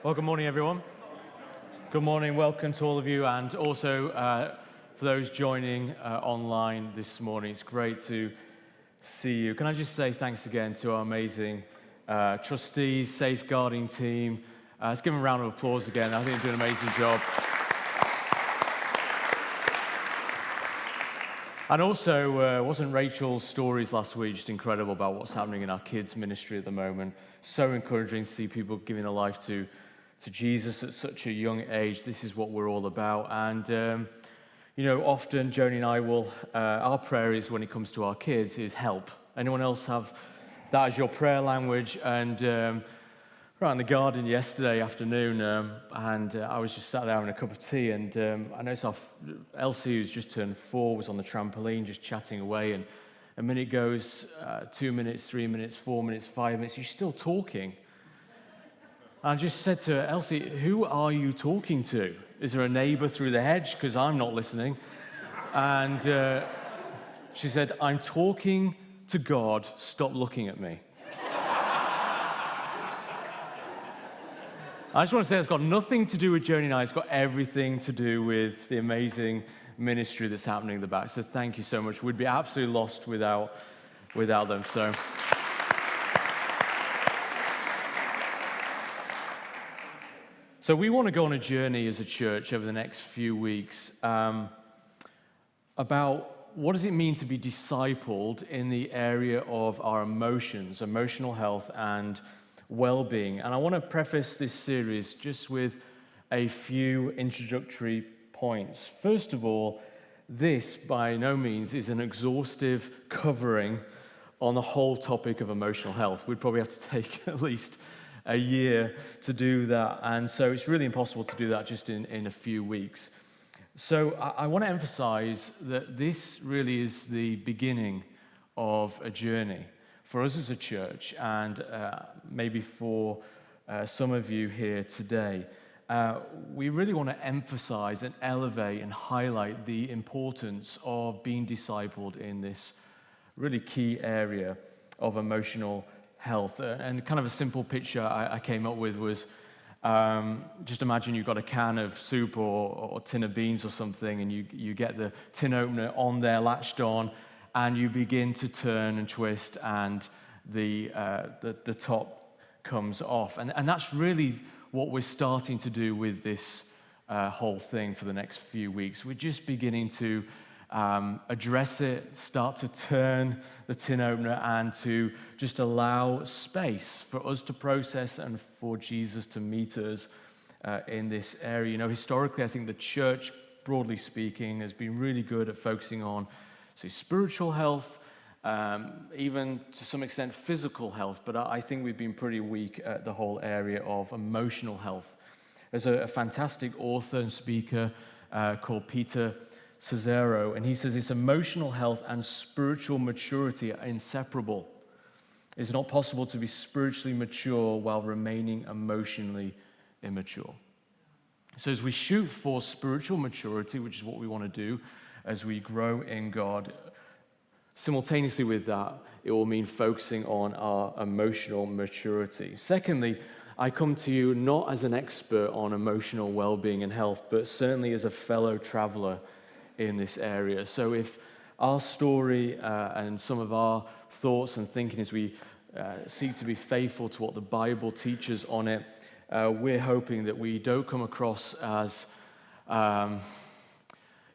Well, good morning, everyone. Good morning. Welcome to all of you, and also for those joining online this morning. It's great to see you. Can I just say thanks again to our amazing trustees, safeguarding team. Let's give them a round of applause again. I think they're doing an amazing job. And also, wasn't Rachel's stories last week just incredible about what's happening in our kids' ministry at the moment? So encouraging to see people giving their life to Jesus at such a young age. This is what we're all about. And, often Joni and I will, our prayer is when it comes to our kids is help. Anyone else have that as your prayer language? And right in the garden yesterday afternoon, and I was just sat there having a cup of tea, and I noticed Elsie, who's just turned 4, was on the trampoline just chatting away, and a minute goes, 2 minutes, 3 minutes, 4 minutes, 5 minutes, she's still talking. I just said to her, Elsie, who are you talking to? Is there a neighbor through the hedge? Because I'm not listening. And she said, I'm talking to God, stop looking at me. I just want to say it's got nothing to do with Joni and I. It's got everything to do with the amazing ministry that's happening in the back. So thank you so much. We'd be absolutely lost without them. So we want to go on a journey as a church over the next few weeks about what does it mean to be discipled in the area of our emotions, emotional health, and well-being. And I want to preface this series just with a few introductory points. First of all, this by no means is an exhaustive covering on the whole topic of emotional health. We'd probably have to take at least a year to do that, and so it's really impossible to do that just in a few weeks. So I want to emphasize that this really is the beginning of a journey for us as a church, and maybe for some of you here today. We really want to emphasize and elevate and highlight the importance of being discipled in this really key area of emotional health. And kind of a simple picture I came up with was, just imagine you've got a can of soup or tin of beans or something, and you get the tin opener on there, latched on, and you begin to turn and twist, and the top comes off. And that's really what we're starting to do with this whole thing for the next few weeks. We're just beginning to address it, start to turn the tin opener, and to just allow space for us to process and for Jesus to meet us in this area. Historically, I think the church, broadly speaking, has been really good at focusing on, say, spiritual health, even to some extent physical health, but I think we've been pretty weak at the whole area of emotional health. There's a fantastic author and speaker called Peter Cesaro, and he says this: emotional health and spiritual maturity are inseparable. It's not possible to be spiritually mature while remaining emotionally immature. So as we shoot for spiritual maturity, which is what we want to do as we grow in God, simultaneously with that, it will mean focusing on our emotional maturity. Secondly, I come to you not as an expert on emotional well-being and health, but certainly as a fellow traveler in this area. So if our story and some of our thoughts and thinking as we seek to be faithful to what the Bible teaches on it, we're hoping that we don't come across as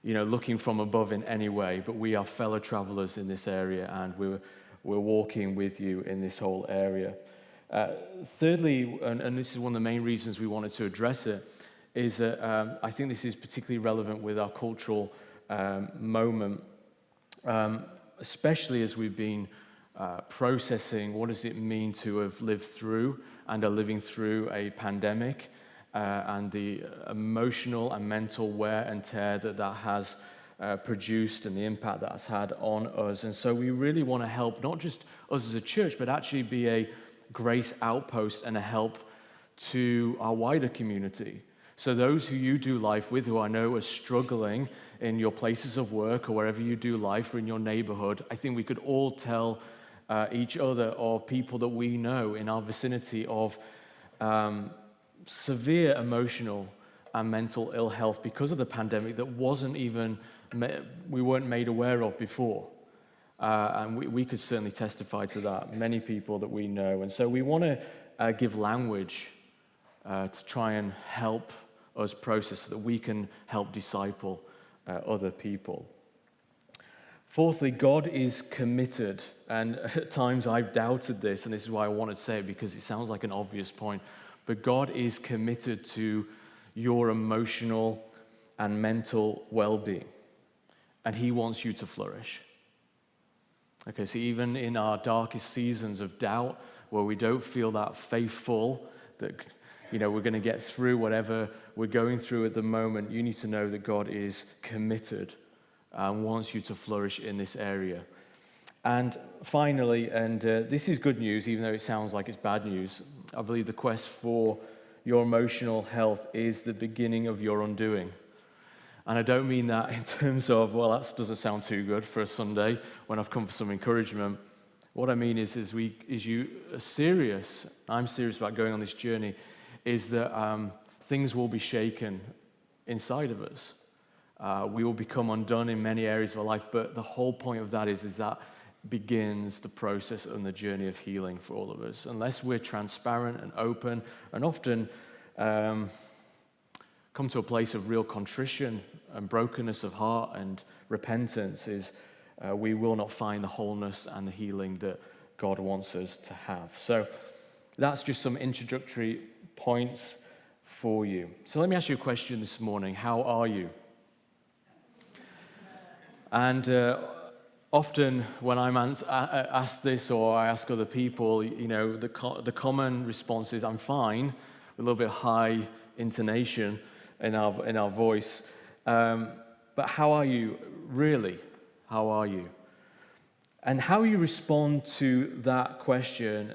looking from above in any way, but we are fellow travelers in this area, and we're walking with you in this whole area. Thirdly, and this is one of the main reasons we wanted to address it, is that I think this is particularly relevant with our cultural moment, especially as we've been processing what does it mean to have lived through and are living through a pandemic, and the emotional and mental wear and tear that has produced and the impact that has had on us. And so we really want to help not just us as a church, but actually be a grace outpost and a help to our wider community. So those who you do life with, who I know are struggling in your places of work or wherever you do life or in your neighborhood, I think we could all tell each other of people that we know in our vicinity of severe emotional and mental ill health because of the pandemic that we weren't made aware of before. And we could certainly testify to that, many people that we know. And so we want to give language to try and help us process so that we can help disciple other people. Fourthly, God is committed. And at times I've doubted this, and this is why I wanted to say it, because it sounds like an obvious point. But God is committed to your emotional and mental well-being. And he wants you to flourish. Okay, so even in our darkest seasons of doubt, where we don't feel that faithful, that we're going to get through whatever we're going through at the moment, you need to know that God is committed and wants you to flourish in this area. And finally, and this is good news, even though it sounds like it's bad news, I believe the quest for your emotional health is the beginning of your undoing. And I don't mean that in terms of, well, that doesn't sound too good for a Sunday when I've come for some encouragement. What I mean is you are serious, I'm serious about going on this journey, is that things will be shaken inside of us. We will become undone in many areas of our life, but the whole point of that is that begins the process and the journey of healing for all of us. Unless we're transparent and open and often come to a place of real contrition and brokenness of heart and repentance, we will not find the wholeness and the healing that God wants us to have. So that's just some introductory points for you. So let me ask you a question this morning. How are you? And often when I'm asked this, or I ask other people, the common response is, I'm fine, a little bit high intonation in our voice. But how are you really? How are you? And how you respond to that question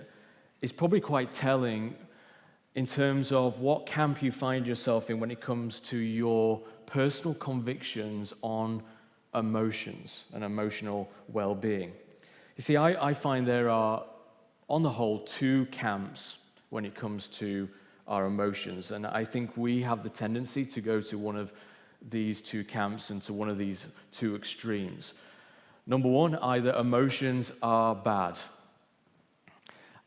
is probably quite telling in terms of what camp you find yourself in when it comes to your personal convictions on emotions and emotional well-being. You see, I find there are, on the whole, two camps when it comes to our emotions. And I think we have the tendency to go to one of these two camps and to one of these two extremes. Number one, either emotions are bad.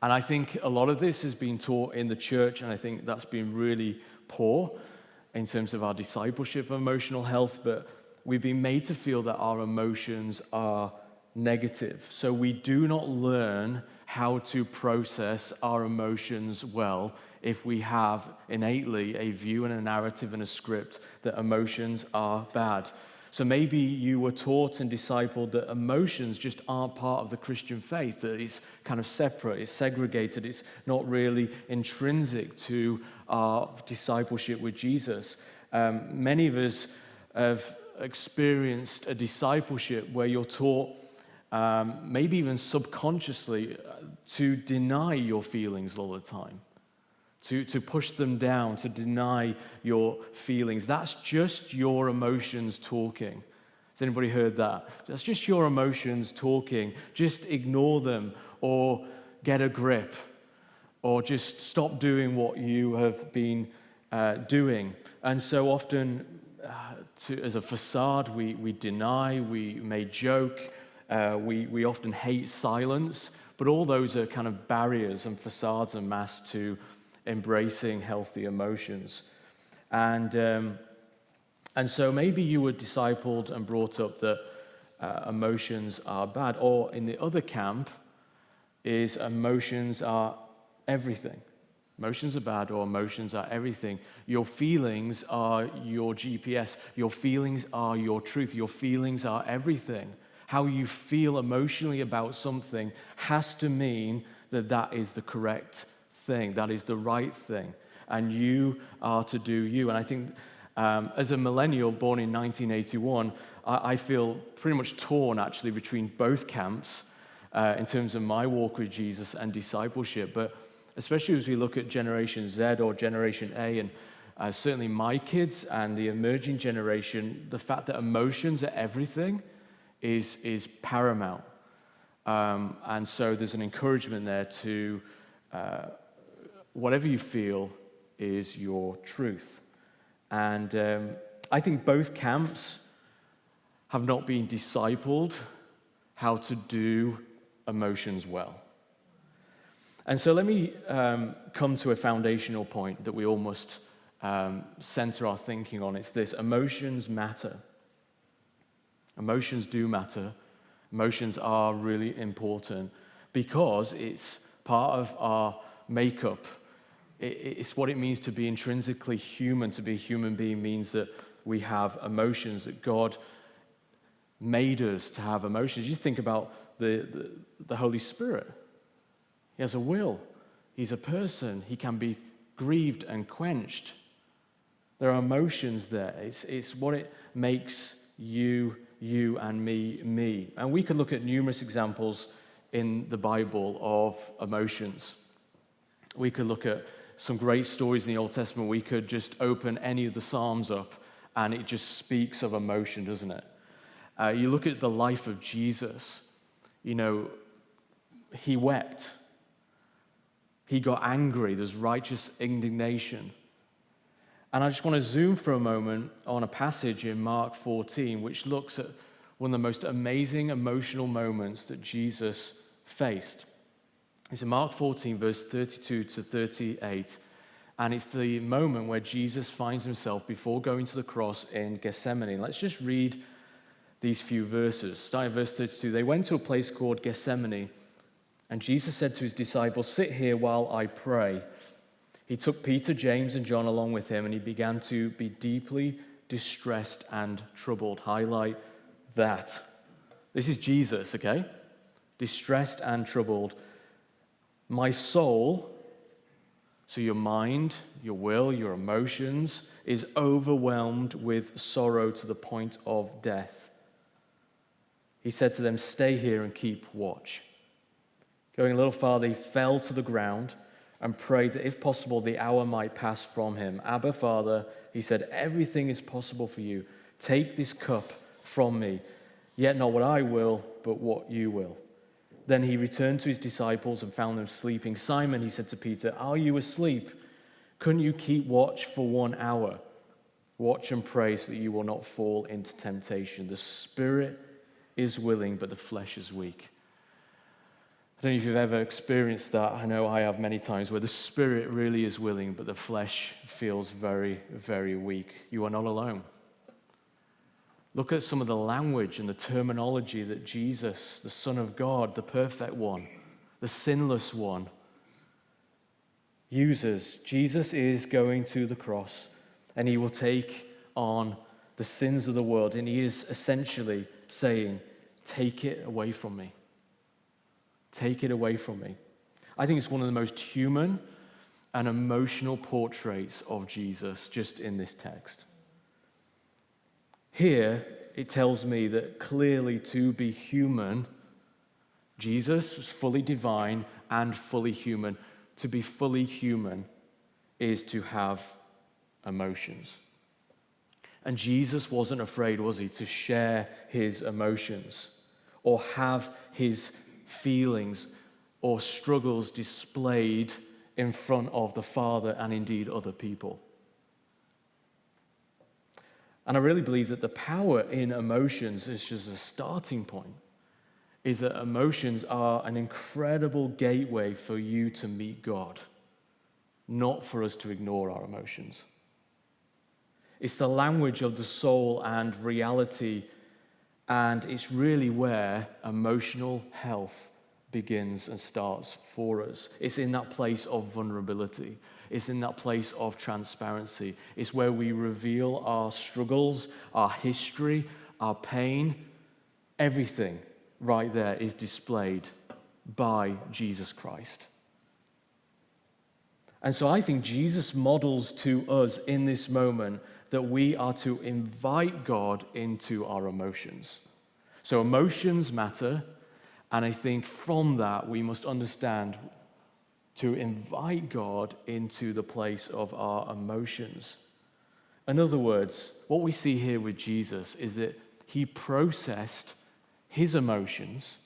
And I think a lot of this has been taught in the church, and I think that's been really poor in terms of our discipleship of emotional health, but we've been made to feel that our emotions are negative. So we do not learn how to process our emotions well if we have innately a view and a narrative and a script that emotions are bad. So maybe you were taught and discipled that emotions just aren't part of the Christian faith, that it's kind of separate, it's segregated, it's not really intrinsic to our discipleship with Jesus. Many of us have experienced a discipleship where you're taught, maybe even subconsciously, to deny your feelings all the time, to push them down, to deny your feelings. That's just your emotions talking. Has anybody heard that? That's just your emotions talking. Just ignore them, or get a grip, or just stop doing what you have been doing. And so often, as a facade, we deny, we may joke, we often hate silence, but all those are kind of barriers and facades and masks to embracing healthy emotions. And so maybe you were discipled and brought up that emotions are bad, or in the other camp is emotions are everything. Emotions are bad, or emotions are everything. Your feelings are your GPS. Your feelings are your truth. Your feelings are everything. How you feel emotionally about something has to mean that that is the correct thing, that is the right thing, and you are to do you. And I think as a millennial born in 1981, I feel pretty much torn actually between both camps in terms of my walk with Jesus and discipleship. But especially as we look at Generation Z or Generation A, and certainly my kids and the emerging generation, the fact that emotions are everything is paramount. And so there's an encouragement there to whatever you feel is your truth. And I think both camps have not been discipled how to do emotions well. And so let me come to a foundational point that we all must center our thinking on. It's this: emotions matter. Emotions do matter. Emotions are really important because it's part of our makeup. It's what it means to be intrinsically human. To be a human being means that we have emotions, that God made us to have emotions. You think about the Holy Spirit. He has a will. He's a person. He can be grieved and quenched. There are emotions there. It's what it makes you and me. And we could look at numerous examples in the Bible of emotions. We could look at some great stories in the Old Testament. We could just open any of the Psalms up, and it just speaks of emotion, doesn't it? You look at the life of Jesus. He wept. He got angry. There's righteous indignation. And I just want to zoom for a moment on a passage in Mark 14, which looks at one of the most amazing emotional moments that Jesus faced. It's in Mark 14, verse 32 to 38. And it's the moment where Jesus finds himself before going to the cross in Gethsemane. Let's just read these few verses. Starting at verse 32. They went to a place called Gethsemane, and Jesus said to his disciples, "Sit here while I pray." He took Peter, James, and John along with him, and he began to be deeply distressed and troubled. Highlight that. This is Jesus, okay? Distressed and troubled. My soul, so your mind, your will, your emotions, is overwhelmed with sorrow to the point of death. He said to them, "Stay here and keep watch." Going a little farther, he fell to the ground and prayed that if possible the hour might pass from him. "Abba, Father," he said, "everything is possible for you. Take this cup from me, yet not what I will, but what you will." Then he returned to his disciples and found them sleeping. "Simon," he said to Peter, "are you asleep? Couldn't you keep watch for 1 hour? Watch and pray so that you will not fall into temptation. The spirit is willing, but the flesh is weak." I don't know if you've ever experienced that. I know I have many times, where the spirit really is willing, but the flesh feels very, very weak. You are not alone. Look at some of the language and the terminology that Jesus, the Son of God, the perfect one, the sinless one, uses. Jesus is going to the cross, and he will take on the sins of the world, and he is essentially saying, "Take it away from me. Take it away from me." I think it's one of the most human and emotional portraits of Jesus just in this text. Here, it tells me that clearly to be human, Jesus was fully divine and fully human. To be fully human is to have emotions. And Jesus wasn't afraid, was he, to share his emotions or have his feelings or struggles displayed in front of the Father and indeed other people. And I really believe that the power in emotions is just a starting point, is that emotions are an incredible gateway for you to meet God, not for us to ignore our emotions. It's the language of the soul and reality, and it's really where emotional health begins and starts for us. It's in that place of vulnerability. It's in that place of transparency. It's where we reveal our struggles, our history, our pain. Everything right there is displayed by Jesus Christ. And so I think Jesus models to us in this moment that we are to invite God into our emotions. So emotions matter, and I think from that we must understand to invite God into the place of our emotions. In other words, what we see here with Jesus is that he processed his emotions,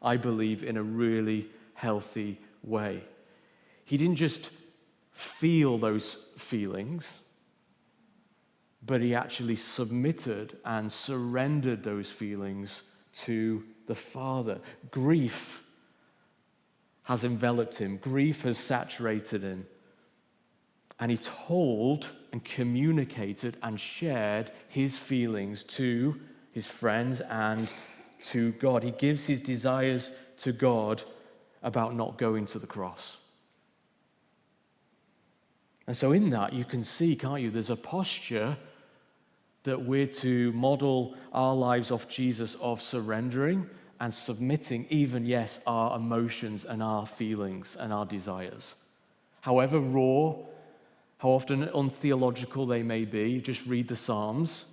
I believe, in a really healthy way. He didn't just feel those feelings, but he actually submitted and surrendered those feelings to the Father. Grief has enveloped him. Grief has saturated him. And he told and communicated and shared his feelings to his friends and to God. He gives his desires to God about not going to the cross. And so in that, you can see, can't you, there's a posture that we're to model our lives off Jesus of surrendering and submitting even, yes, our emotions and our feelings and our desires. However raw, how often untheological they may be, just read the Psalms.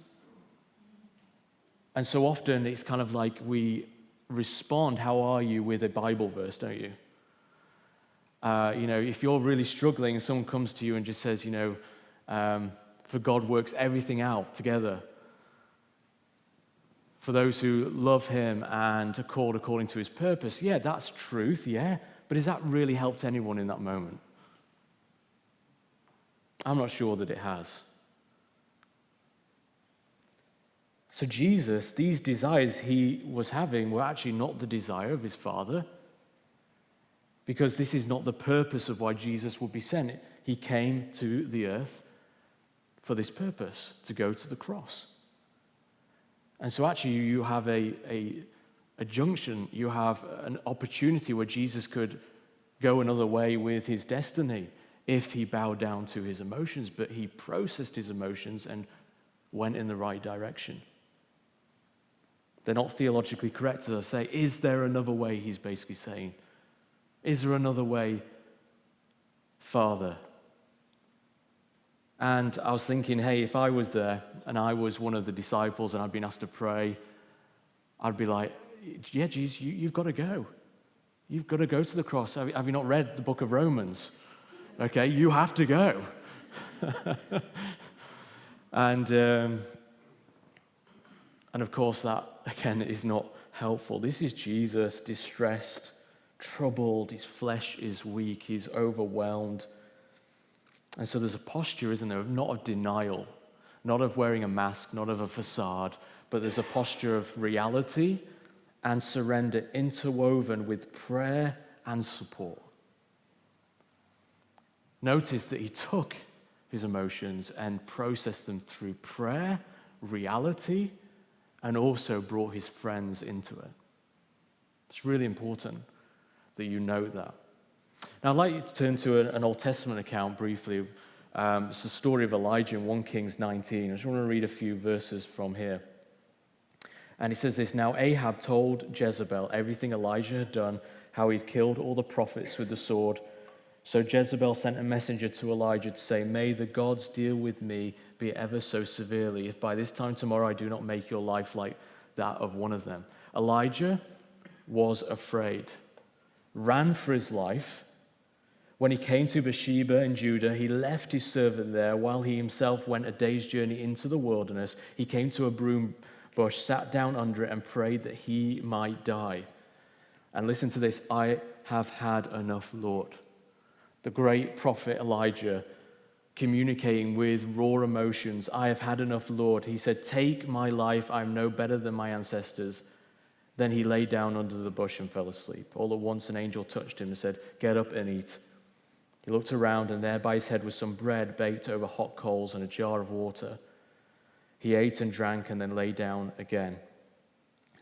And so often it's kind of like we respond, how are you, with a Bible verse, don't you? If you're really struggling and someone comes to you and just says, for God works everything out together for those who love him and are called according to his purpose. Yeah, that's truth, yeah. But has that really helped anyone in that moment? I'm not sure that it has. So Jesus, these desires he was having were actually not the desire of his Father, because this is not the purpose of why Jesus would be sent. He came to the earth for this purpose, to go to the cross. And so actually you have a junction, you have an opportunity where Jesus could go another way with his destiny if he bowed down to his emotions, but he processed his emotions and went in the right direction. They're not theologically correct, as I say. Is there another way, he's basically saying? Is there another way, Father? And I was thinking, hey, if I was there and I was one of the disciples and I'd been asked to pray, I'd be like, yeah, Jesus, you've got to go. You've got to go to the cross. Have you not read the book of Romans? Okay, you have to go. And of course, that, again, is not helpful. This is Jesus, distressed, troubled. His flesh is weak. He's overwhelmed. And so there's a posture, isn't there, not of denial, not of wearing a mask, not of a facade, but there's a posture of reality and surrender interwoven with prayer and support. Notice that he took his emotions and processed them through prayer, reality, and also brought his friends into it. It's really important that you note that. Now, I'd like you to turn to an Old Testament account briefly. It's the story of Elijah in 1 Kings 19. I just want to read a few verses from here. And it says this, "Now Ahab told Jezebel everything Elijah had done, how he'd killed all the prophets with the sword. So Jezebel sent a messenger to Elijah to say, 'May the gods deal with me, be it ever so severely, if by this time tomorrow I do not make your life like that of one of them.' Elijah was afraid, ran for his life. When he came to Bathsheba in Judah, he left his servant there while he himself went a day's journey into the wilderness. He came to a broom bush, sat down under it, and prayed that he might die. And listen to this, 'I have had enough, Lord.'" The great prophet Elijah communicating with raw emotions. "I have had enough, Lord." He said, "Take my life, I am no better than my ancestors." Then he lay down under the bush and fell asleep. All at once an angel touched him and said, "Get up and eat." He looked around, and there by his head was some bread baked over hot coals and a jar of water. He ate and drank and then lay down again.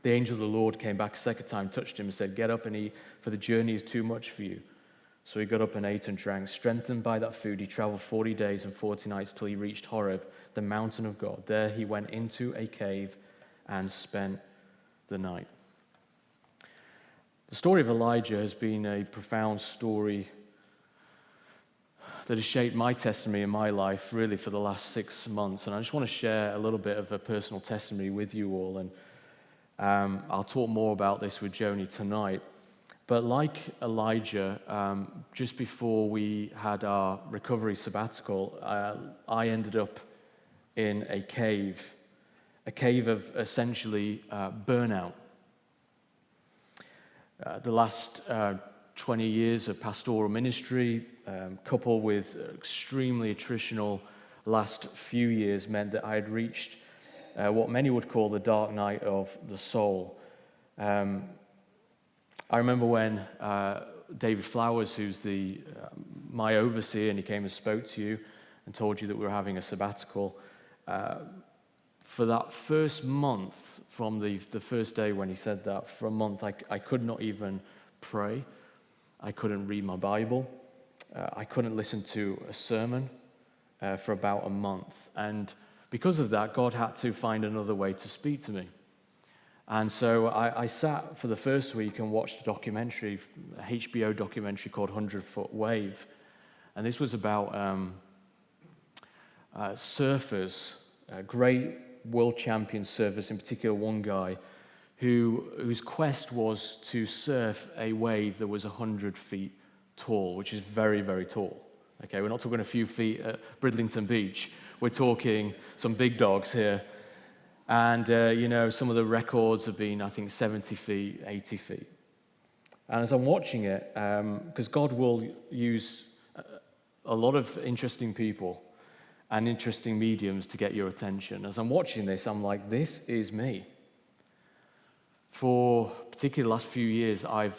The angel of the Lord came back a second time, touched him and said, "Get up and eat, for the journey is too much for you." So he got up and ate and drank. Strengthened by that food, he traveled 40 days and 40 nights till he reached Horeb, the mountain of God. There he went into a cave and spent the night. The story of Elijah has been a profound story that has shaped my testimony in my life really for the last 6 months. And I just want to share a little bit of a personal testimony with you all. And I'll talk more about this with Joni tonight. But like Elijah, just before we had our recovery sabbatical, I ended up in a cave of essentially burnout. The last 20 years of pastoral ministry, coupled with extremely attritional last few years, meant that I had reached what many would call the dark night of the soul. I remember when David Flowers, who's my overseer, and he came and spoke to you and told you that we were having a sabbatical. For that first month, from the first day when he said that, for a month I could not even pray. I couldn't read my Bible. I couldn't listen to a sermon for about a month. And because of that, God had to find another way to speak to me. And so I sat for the first week and watched a documentary, a HBO documentary called 100-Foot Wave. And this was about surfers, great world champion surfers, in particular one guy whose quest was to surf a wave that was 100 feet tall, which is very, very tall. Okay, we're not talking a few feet at Bridlington Beach. We're talking some big dogs here. And, some of the records have been, I think, 70 feet, 80 feet. And as I'm watching it, because God will use a lot of interesting people and interesting mediums to get your attention. As I'm watching this, I'm like, this is me. For particularly the last few years, I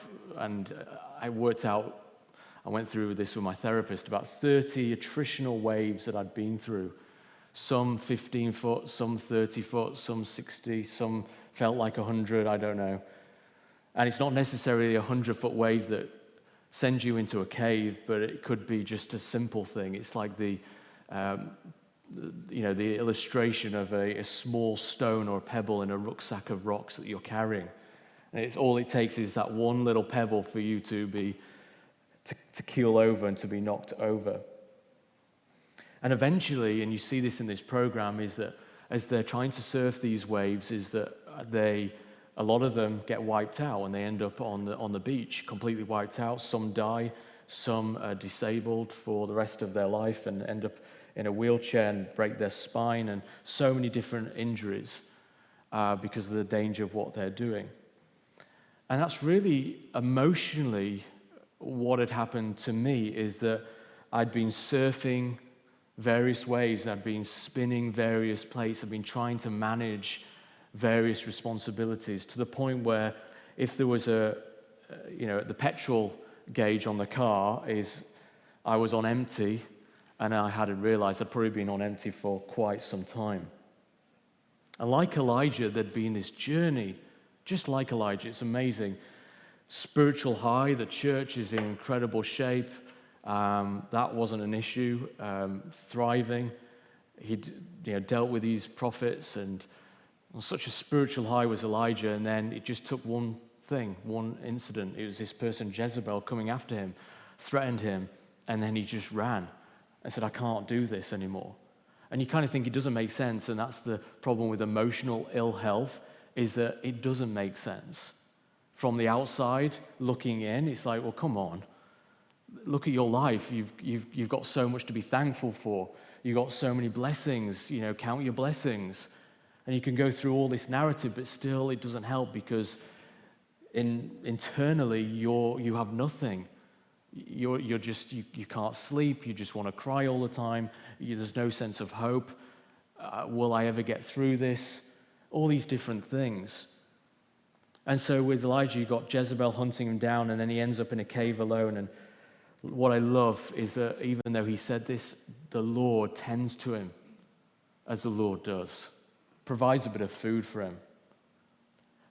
went through this with my therapist, about 30 attritional waves that I'd been through. Some 15 foot, some 30 foot, some 60, some felt like 100, I don't know. And it's not necessarily a 100-foot wave that sends you into a cave, but it could be just a simple thing. It's like the illustration of a small stone or a pebble in a rucksack of rocks that you're carrying. And all it takes is that one little pebble for you to keel over and to be knocked over. And eventually, and you see this in this program, is that as they're trying to surf these waves, is that a lot of them get wiped out and they end up on the beach completely wiped out. Some die, some are disabled for the rest of their life and end up in a wheelchair and break their spine, and so many different injuries because of the danger of what they're doing. And that's really emotionally what had happened to me, is that I'd been surfing various waves, I'd been spinning various plates, I'd been trying to manage various responsibilities to the point where if there was the petrol gauge on the car I was on empty, and I hadn't realized I'd probably been on empty for quite some time. And like Elijah, there'd been this journey, just like Elijah, it's amazing. Spiritual high, the church is in incredible shape. That wasn't an issue. Thriving. He'd dealt with these prophets, and on such a spiritual high was Elijah, and then it just took one thing, one incident. It was this person, Jezebel, coming after him, threatened him, and then he just ran and said, I can't do this anymore. And you kind of think it doesn't make sense, and that's the problem with emotional ill health, is that it doesn't make sense. From the outside, looking in, it's like, well, come on. Look at your life. You've got so much to be thankful for. You've got so many blessings. Count your blessings. And you can go through all this narrative, but still it doesn't help, because internally you have nothing. You can't sleep. You just want to cry all the time. There's no sense of hope. Will I ever get through this? All these different things. And so with Elijah, you got Jezebel hunting him down, and then he ends up in a cave alone. And what I love is that even though he said this, the Lord tends to him as the Lord does, provides a bit of food for him.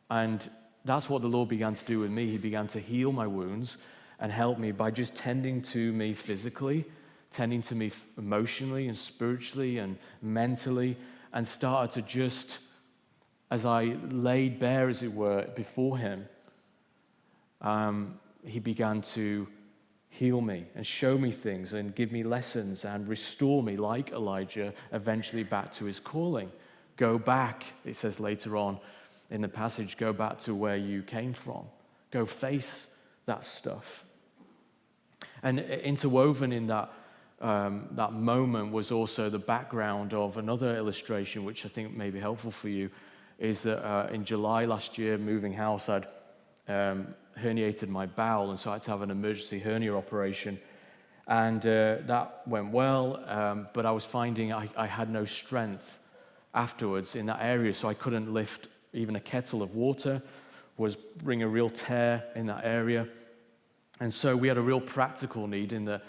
And that's what the Lord began to do with me. He began to heal my wounds and help me by just tending to me physically, tending to me emotionally and spiritually and mentally, and started to just, as I laid bare, as it were, before him, he began to heal me and show me things and give me lessons and restore me, like Elijah, eventually back to his calling. Go back, it says later on in the passage, go back to where you came from. Go face that stuff. And interwoven in that moment was also the background of another illustration, which I think may be helpful for you, is that in July last year, moving house, I'd herniated my bowel, and so I had to have an emergency hernia operation. And that went well, but I was finding I had no strength afterwards in that area, so I couldn't lift even a kettle of water, was bringing a real tear in that area. And so we had a real practical need in that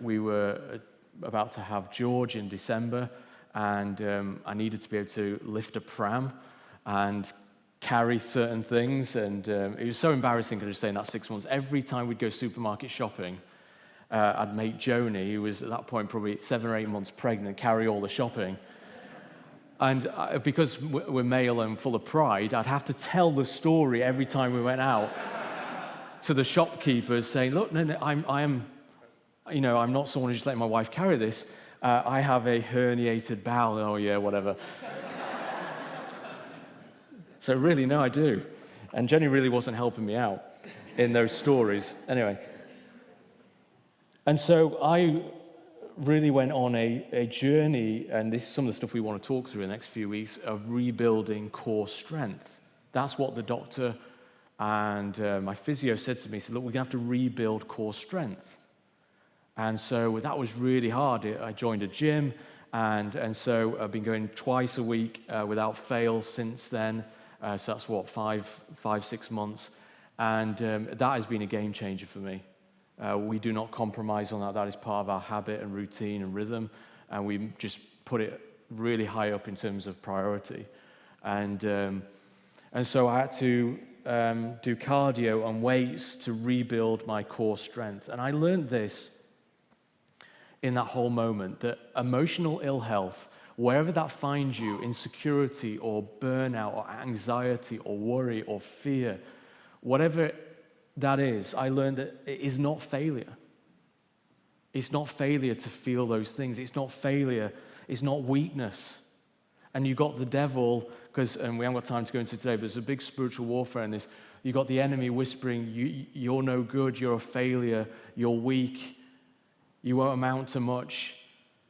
we were about to have George in December, and I needed to be able to lift a pram and carry certain things, and it was so embarrassing, could I just say, in that 6 months. Every time we'd go supermarket shopping, I'd make Joni, who was at that point probably 7 or 8 months pregnant, carry all the shopping. And because we're male and full of pride, I'd have to tell the story every time we went out to the shopkeepers, saying, "Look, no, I'm not someone who's just letting my wife carry this. I have a herniated bowel." "Oh yeah, whatever." So really, no, I do. And Jenny really wasn't helping me out in those stories. Anyway. And so I really went on a journey, and this is some of the stuff we want to talk through in the next few weeks, of rebuilding core strength. That's what the doctor and my physio said to me. He said, "Look, we're going to have to rebuild core strength." And so that was really hard. I joined a gym, and so I've been going twice a week without fail since then. So that's what, 5-6 months. And that has been a game changer for me. We do not compromise on that. That is part of our habit and routine and rhythm. And we just put it really high up in terms of priority. And so I had to do cardio and weights to rebuild my core strength. And I learned this in that whole moment, that emotional ill health, wherever that finds you, insecurity or burnout or anxiety or worry or fear, whatever that is, I learned that it is not failure. It's not failure to feel those things. It's not failure. It's not weakness. And you got the devil, and we haven't got time to go into today, but there's a big spiritual warfare in this. You got the enemy whispering, you're no good, you're a failure, you're weak, you won't amount to much,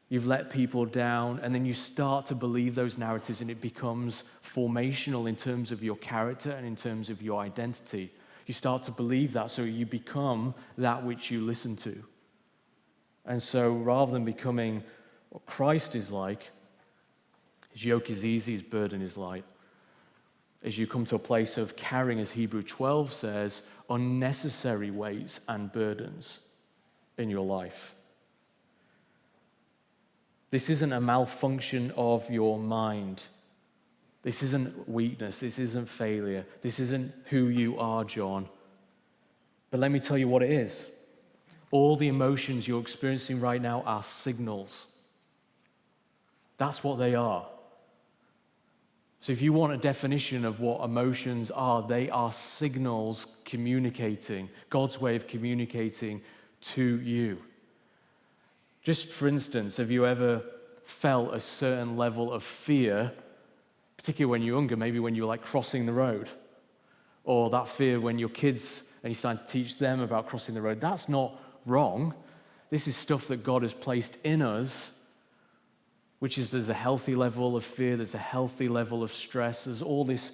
you've let people down, and then you start to believe those narratives, and it becomes formational in terms of your character and in terms of your identity. You start to believe that, so you become that which you listen to. And so rather than becoming what Christ is like, his yoke is easy, his burden is light, as you come to a place of carrying, as Hebrews 12 says, unnecessary weights and burdens in your life. This isn't a malfunction of your mind. This isn't weakness. This isn't failure. This isn't who you are, John. But let me tell you what it is. All the emotions you're experiencing right now are signals. That's what they are. So if you want a definition of what emotions are, they are signals communicating, God's way of communicating to you. Just for instance, have you ever felt a certain level of fear, particularly when you're younger, maybe when you're like crossing the road, or that fear when your kids, and you're starting to teach them about crossing the road? That's not wrong. This is stuff that God has placed in us, which is there's a healthy level of fear, there's a healthy level of stress, there's all this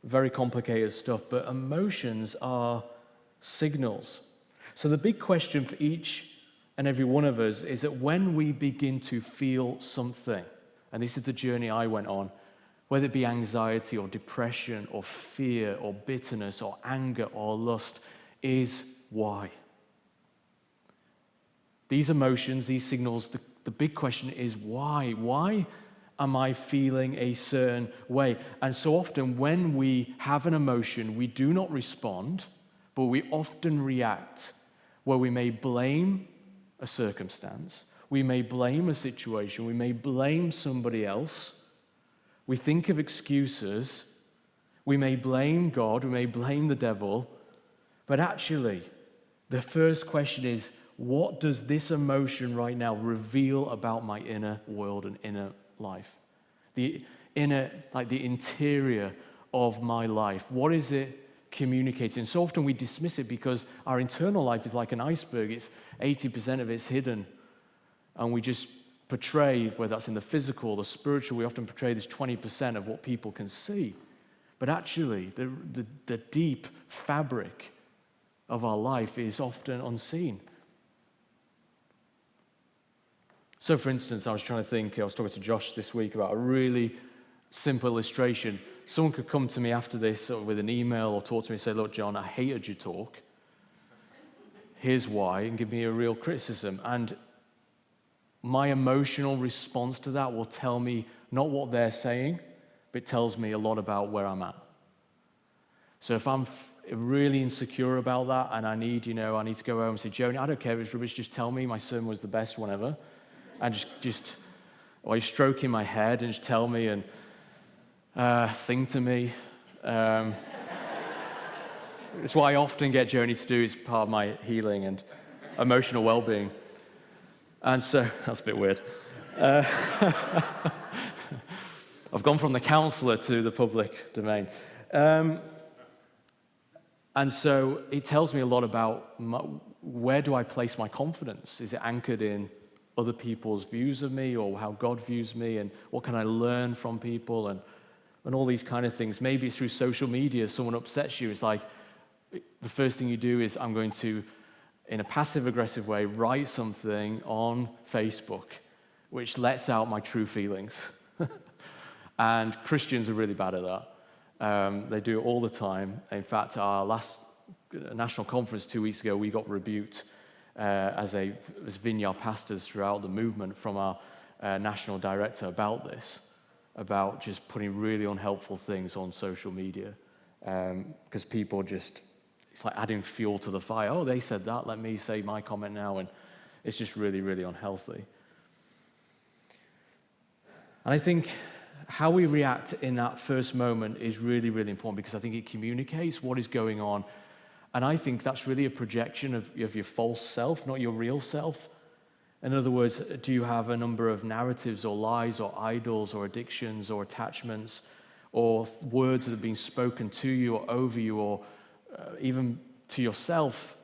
very complicated stuff, but emotions are signals. So the big question for each and every one of us is that when we begin to feel something, and this is the journey I went on, whether it be anxiety or depression or fear or bitterness or anger or lust, is why? These emotions, these signals, the big question is why? Why am I feeling a certain way? And so often when we have an emotion, we do not respond, but we often react, where we may blame a circumstance, we may blame a situation, we may blame somebody else, we think of excuses, we may blame God, we may blame the devil, but actually, the first question is, what does this emotion right now reveal about my inner world and inner life? The inner, like the interior of my life. What is it communicating? So often we dismiss it because our internal life is like an iceberg. It's 80% of it's hidden. And we just portray, whether that's in the physical or the spiritual, we often portray this 20% of what people can see. But actually, the deep fabric of our life is often unseen. So, for instance, I was talking to Josh this week about a really simple illustration. Someone could come to me after this with an email or talk to me and say, look, John, I hated your talk. Here's why, and give me a real criticism. And my emotional response to that will tell me not what they're saying, but it tells me a lot about where I'm at. So if I'm really insecure about that and I need to go home and say, Joni, I don't care if it's rubbish, just tell me my sermon was the best one ever. And or you're stroking my head and just tell me and sing to me. It's what I often get Joni to do. It's part of my healing and emotional well-being. And so, that's a bit weird. I've gone from the counselor to the public domain. And so it tells me a lot about where do I place my confidence? Is it anchored in other people's views of me or how God views me, and what can I learn from people and all these kind of things? Maybe it's through social media. Someone upsets you. It's like the first thing you do is I'm going to, in a passive-aggressive way, write something on Facebook which lets out my true feelings. And Christians are really bad at that. They do it all the time. In fact, our last national conference 2 weeks ago, we got rebuked as vineyard pastors throughout the movement from our national director about this, about just putting really unhelpful things on social media. Because people it's like adding fuel to the fire. Oh, they said that, let me say my comment now. And it's just really, really unhealthy. And I think how we react in that first moment is really, really important, because I think it communicates what is going on. And I think that's really a projection of your false self, not your real self. In other words, do you have a number of narratives or lies or idols or addictions or attachments or words that have been spoken to you or over you or even to yourself,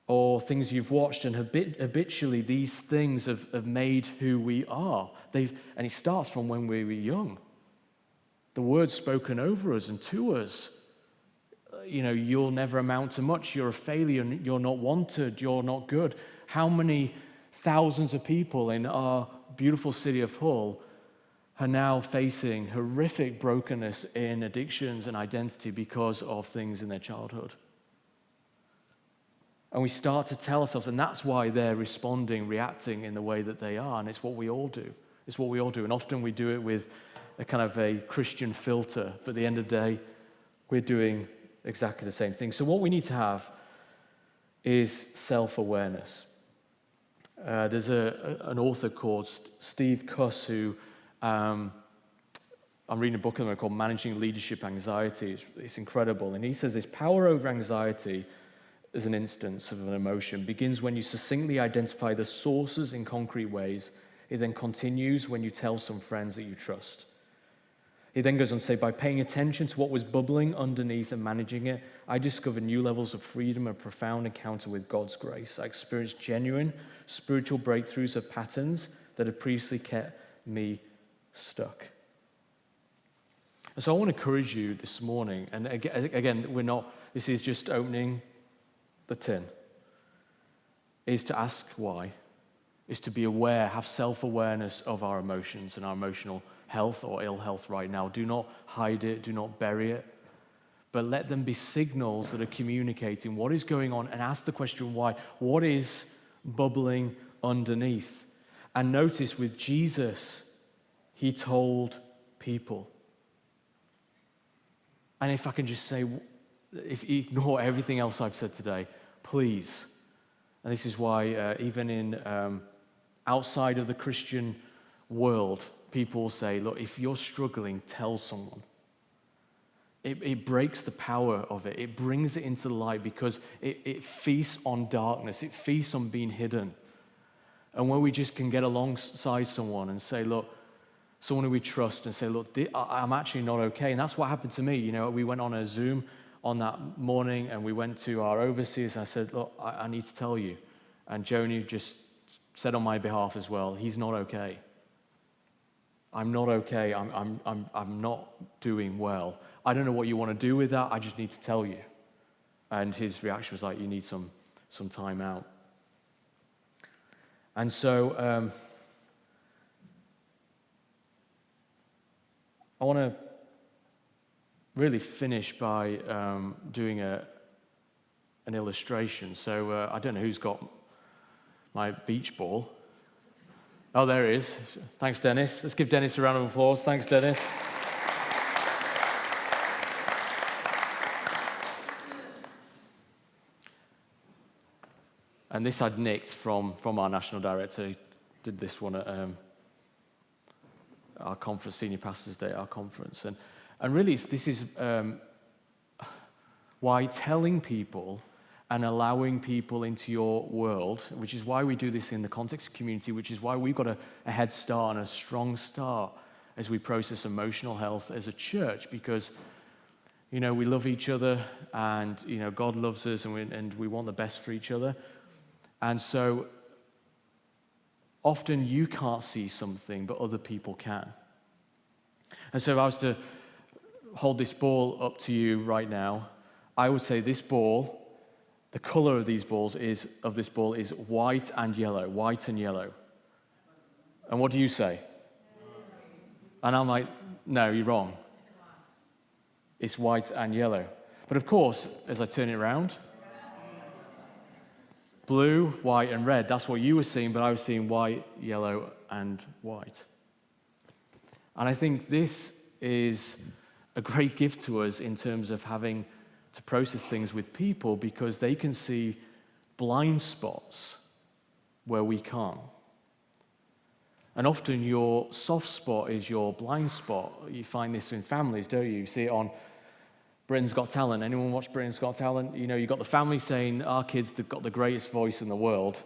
or things you've watched, and habitually these things have made who we are. And it starts from when we were young. The words spoken over us and to us. You'll never amount to much. You're a failure. You're not wanted. You're not good. How many thousands of people in our beautiful city of Hull are now facing horrific brokenness in addictions and identity because of things in their childhood? And we start to tell ourselves, and that's why they're reacting in the way that they are, and it's what we all do. It's what we all do, and often we do it with a kind of a Christian filter, but at the end of the day, we're doing exactly the same thing. So what we need to have is self-awareness. There's an author called Steve Cuss who I'm reading a book of him called Managing Leadership Anxiety. It's incredible. And he says this: power over anxiety as an instance of an emotion begins when you succinctly identify the sources in concrete ways. It then continues when you tell some friends that you trust. He then goes on to say, by paying attention to what was bubbling underneath and managing it, I discovered new levels of freedom and profound encounter with God's grace. I experienced genuine spiritual breakthroughs of patterns that had previously kept me stuck. And so I want to encourage you this morning, and again, this is just opening the tin, is to ask why, is to be aware, have self-awareness of our emotions and our emotional health or ill health right now. Do not hide it, do not bury it, but let them be signals that are communicating what is going on, and ask the question why. What is bubbling underneath? And notice with Jesus, he told people. And if I can just say, if you ignore everything else I've said today, please. And this is why even in outside of the Christian world, people say, look, if you're struggling, tell someone. It breaks the power of it. It brings it into the light, because it feasts on darkness. It feasts on being hidden. And when we just can get alongside someone and say, look, someone who we trust, and say, look, I'm actually not okay. And that's what happened to me. We went on a Zoom on that morning, and we went to our overseers, and I said, look, I need to tell you. And Joni just said on my behalf as well, he's not okay. I'm not okay. I'm not doing well. I don't know what you want to do with that. I just need to tell you. And his reaction was like, you need some time out. And so I want to really finish by doing an illustration. So I don't know who's got my beach ball. Oh, there he is. Thanks, Dennis. Let's give Dennis a round of applause. Thanks, Dennis. And this I'd nicked from our national director. He did this one at our conference, Senior Pastors Day, our conference. And really, this is why telling people and allowing people into your world, which is why we do this in the context of community, which is why we've got a head start and a strong start as we process emotional health as a church, because, we love each other, and, God loves us, and we want the best for each other. And so often you can't see something, but other people can. And so if I was to hold this ball up to you right now, I would say this ball, the color of this ball is white and yellow, white and yellow. And what do you say? And I'm like, no, you're wrong. It's white and yellow. But of course, as I turn it around, blue, white, and red. That's what you were seeing, but I was seeing white, yellow, and white. And I think this is a great gift to us in terms of having to process things with people, because they can see blind spots where we can't. And often your soft spot is your blind spot. You find this in families, don't you? You see it on Britain's Got Talent. Anyone watch Britain's Got Talent? You've got the family saying, our kids have got the greatest voice in the world.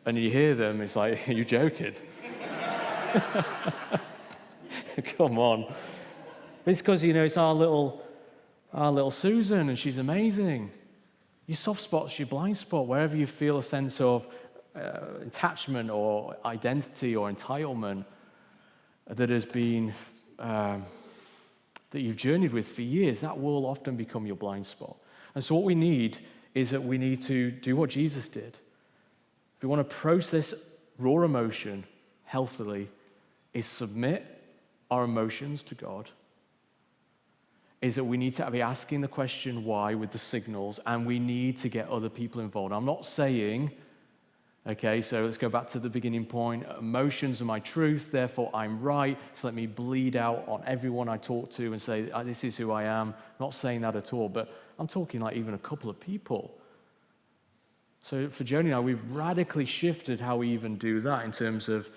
And you hear them, it's like, are you joking? Come on. It's because, it's our little Susan, and she's amazing. Your soft spot's your blind spot, wherever you feel a sense of attachment or identity or entitlement that has been, that you've journeyed with for years, that will often become your blind spot. And so what we need is that we need to do what Jesus did. If we want to process raw emotion healthily, is submit our emotions to God, is that we need to be asking the question why with the signals, and we need to get other people involved. I'm not saying, okay, so let's go back to the beginning point, emotions are my truth, therefore I'm right, so let me bleed out on everyone I talk to and say, this is who I am. I'm not saying that at all, but I'm talking like even a couple of people. So for Joni and I, we've radically shifted how we even do that in terms of,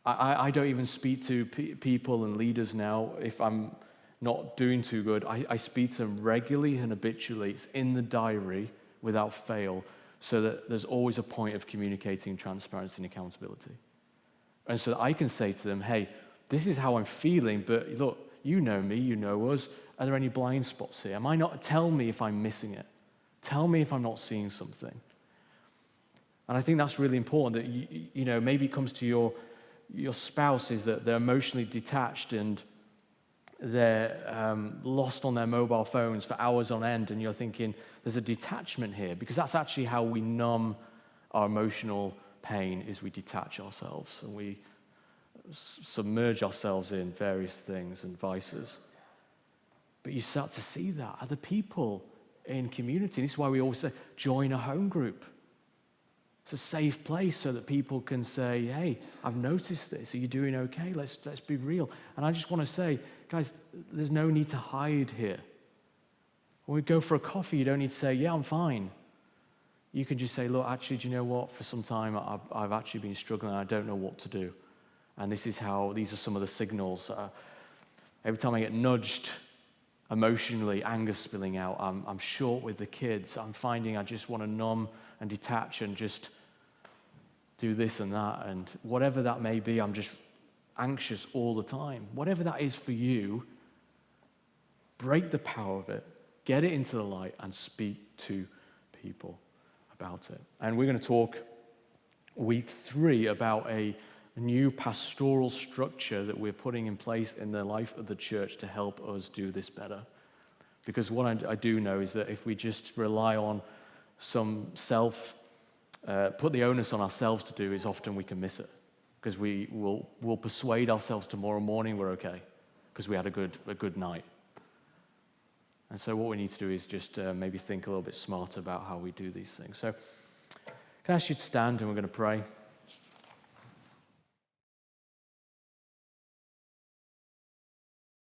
I don't even speak to people and leaders now if I'm not doing too good. I speak to them regularly and habitually. It's in the diary without fail, so that there's always a point of communicating transparency and accountability. And so that I can say to them, hey, this is how I'm feeling, but look, you know me, you know us. Are there any blind spots here? Tell me if I'm missing it. Tell me if I'm not seeing something. And I think that's really important, that maybe it comes to your spouse, is that they're emotionally detached and they're lost on their mobile phones for hours on end, and you're thinking there's a detachment here, because that's actually how we numb our emotional pain, is we detach ourselves and we submerge ourselves in various things and vices. But you start to see that other people in community. This is why we always say join a home group. It's a safe place so that people can say, hey, I've noticed this. Are you doing okay? Let's be real. And I just want to say, guys, there's no need to hide here. When we go for a coffee, you don't need to say, yeah, I'm fine. You can just say, look, actually, do you know what? For some time, I've actually been struggling. I don't know what to do. And these are some of the signals. Every time I get nudged emotionally, anger spilling out, I'm short with the kids. I'm finding I just want to numb and detach and just do this and that, and whatever that may be, I'm just anxious all the time. Whatever that is for you, break the power of it, get it into the light, and speak to people about it. And we're going to talk week 3 about a new pastoral structure that we're putting in place in the life of the church to help us do this better. Because what I do know is that if we just rely on some put the onus on ourselves to do, is often we can miss it. Because we'll persuade ourselves tomorrow morning we're okay, because we had a good night. And so what we need to do is just maybe think a little bit smarter about how we do these things. So can I ask you to stand and we're going to pray.